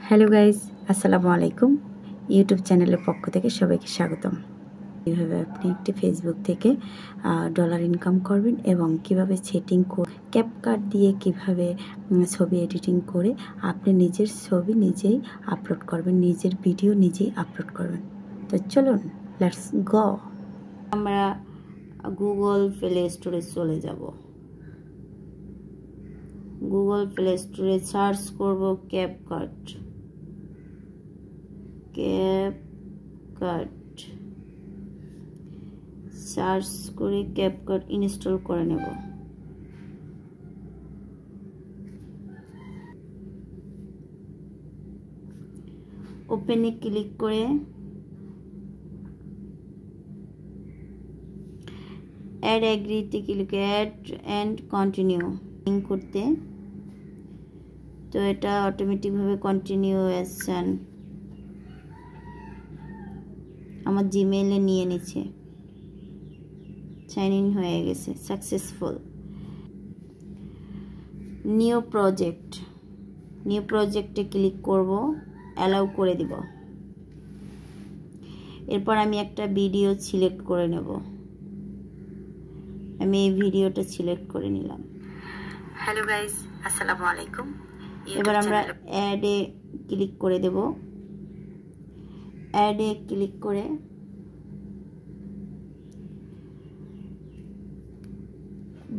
Hello guys, আসসালামু আলাইকুম। YouTube চ্যানেলের পক্ষ থেকে সবাইকে স্বাগতম। কিভাবে আপনি একটি ফেসবুক থেকে ডলার ইনকাম করবেন এবং কিভাবে সেটিং করে ক্যাপকাট দিয়ে কিভাবে ছবি এডিটিং করে আপনি নিজের ছবি নিজেই আপলোড করবেন, নিজের ভিডিও নিজেই আপলোড করবেন। তো চলুন, লেটস গো। আমরা গুগল প্লে স্টোরে চলে যাব। গুগল প্লে স্টোরে সার্চ করব ক্যাপকাট। সার্চ করে ক্যাপকাট ইনস্টল করে নেব। ওপেনে ক্লিক করে অ্যাড এগ্রিতে ক্লিক অ্যাড অ্যান্ড কন্টিনিউ করতে, তো এটা অটোমেটিকভাবে কন্টিনিউয়েশন আমার জিমেইলে নিয়ে নিচ্ছে। সাইন ইন হয়ে গেছে, সাকসেসফুল। নিউ প্রজেক্টে ক্লিক করব, অ্যালাউ করে দিব। এরপর আমি একটা ভিডিও সিলেক্ট করে নেব। আমি এই ভিডিওটা সিলেক্ট করে নিলাম। হ্যালো গাইস, আসসালামু আলাইকুম। এবার আমরা অ্যাডে ক্লিক করে দেব। অ্যাডে ক্লিক করে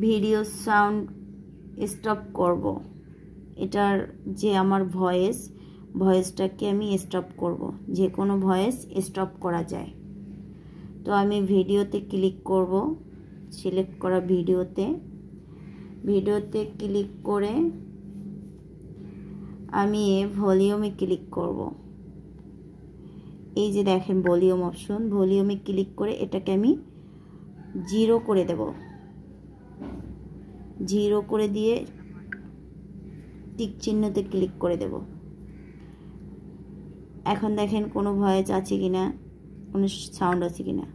ভিডিও সাউন্ড স্টপ করব। এটার যে আমার ভয়েসটাকে আমি স্টপ করব। যে কোনো ভয়েস স্টপ করা যায়। তো আমি ভিডিওতে ক্লিক করব, সিলেক্ট করা ভিডিওতে ক্লিক করে আমি ভলিউমে ক্লিক করব। এই যে দেখেন ভলিউম অপশন, ভলিউমে ক্লিক করে এটাকে আমি 0 করে দেব। 0 করে দিয়ে টিক চিহ্নতে ক্লিক করে দেব। এখন দেখেন কোনো ভয়েস আছে কিনা, কোনো সাউন্ড আছে কিনা।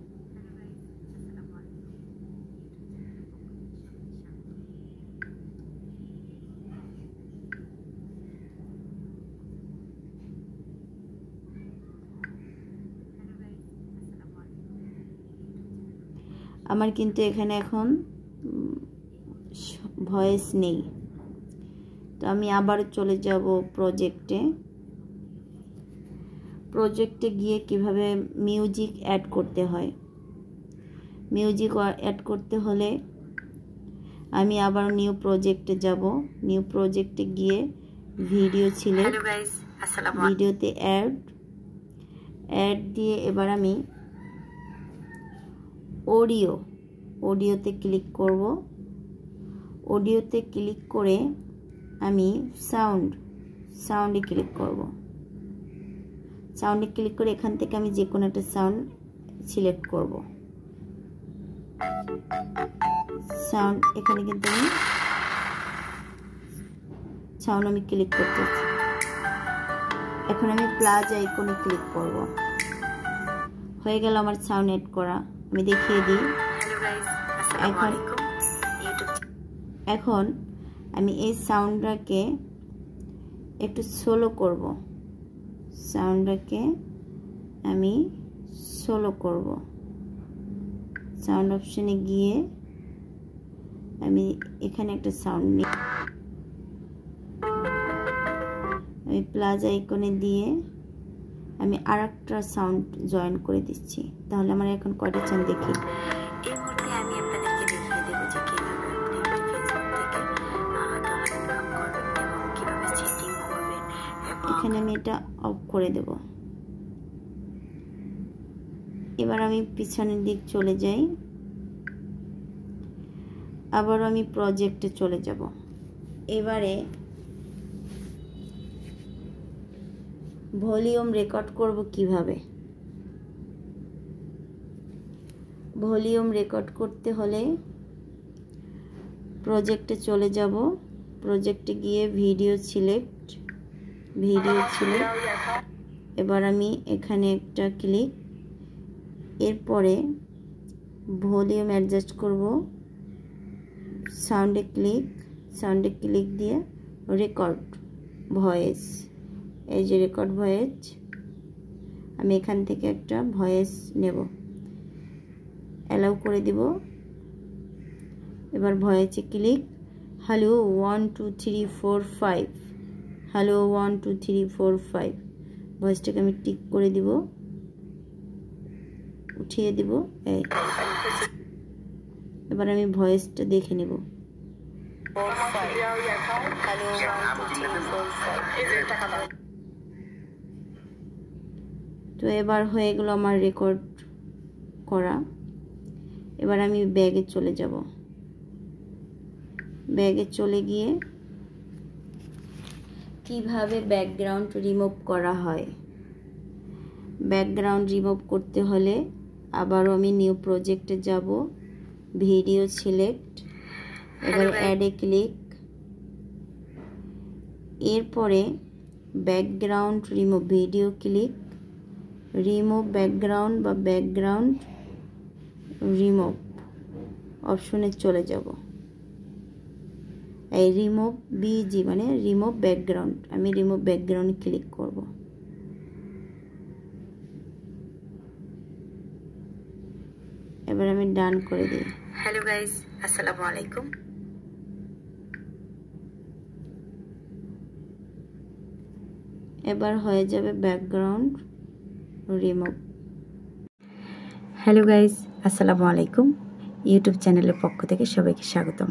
আমার কিন্তু এখানে এখন ভয়েস নেই। তো আমি আবার চলে যাব প্রজেক্টে গিয়ে কিভাবে মিউজিক অ্যাড করতে হয়। মিউজিক অ্যাড করতে হলে আমি আবার নিউ প্রজেক্টে যাব। নিউ প্রজেক্টে গিয়ে ভিডিও সিলেক্ট, ভিডিওতে অ্যাড দিয়ে এবার আমি অডিওতে ক্লিক করব। অডিওতে ক্লিক করে আমি সাউন্ডে ক্লিক করব। সাউন্ডে ক্লিক করে এখান থেকে আমি যে কোনো একটা সাউন্ড সিলেক্ট করব। সাউন্ড এখানে কিন্তু আমি ক্লিক করতেছি। এখন আমি প্লাস আইকনে ক্লিক করব। হয়ে গেল আমার সাউন্ড এড করা। আমি দেখিয়ে দিই। এখন আমি এই সাউন্ডটাকে একটু স্লো করব। সাউন্ড অপশনে গিয়ে আমি এখানে একটা সাউন্ড নিই। আমি প্লাস আইকনে দিয়ে আমি আরেকটা সাউন্ড জয়েন করে দিচ্ছি। তাহলে আমার এখন কয়টা সাউন্ড দেখি। এই মুহূর্তে আমি আপনাদেরকে দেখিয়ে দেব যে কিভাবে আপনি ফেসবুক থেকে ডলার ইনকাম করবেন এবং কিভাবে সেটিং করবেন। এখানে আমি এটা অফ করে দেব। এবার আমি পিছনের দিক চলে যাই। আবার আমি প্রজেক্টে চলে যাব। এবারে ভলিউম রেকর্ড করব কিভাবে। ভলিউম রেকর্ড করতে হলে প্রজেক্টে চলে যাব। প্রজেক্টে গিয়ে ভিডিও সিলেক্ট, এবার আমি এখানে একটা ক্লিক, এরপরে ভলিউম অ্যাডজাস্ট করব। সাউন্ডে ক্লিক দিয়ে রেকর্ড ভয়েস, এই যে রেকর্ড ভয়েস, আমি এখান থেকে একটা ভয়েস নেব, অ্যালাউ করে দিব। এবার ভয়েসে ক্লিক, হ্যালো 1 2 3 4 5, হ্যালো 1 2 3 4 5, ভয়েসটাকে আমি টিক করে দিব, উঠিয়ে দিব। এই এবার আমি ভয়েসটা দেখে নেব। তো এবার হয়ে গেল আমার রেকর্ড করা। এবার আমি ব্যাগে চলে যাব। ব্যাগে চলে গিয়ে কিভাবে ব্যাকগ্রাউন্ড রিমুভ করা হয়, ব্যাকগ্রাউন্ড রিমুভ করতে হলে আবারও আমি নিউ প্রজেক্টে যাব, ভিডিও সিলেক্ট, এবার অ্যাডে ক্লিক, এরপরে background remove, video click, remove background বা ব্যাকগ্রাউন্ড রিমুভ অপশনে চলে যাব। এই রিমুভ বিজি মানে রিমুভ ব্যাকগ্রাউন্ড, আমি রিমুভ ব্যাকগ্রাউন্ড ক্লিক করব। এবার আমি ডান করে দিই। হ্যালো গাইস, আসসালামু আলাইকুম। এবার হয়ে যাবে ব্যাকগ্রাউন্ড রিমুভ। হ্যালো গাইস, আসসালামু আলাইকুম। ইউটিউব চ্যানেলের পক্ষ থেকে সবাইকে স্বাগতম।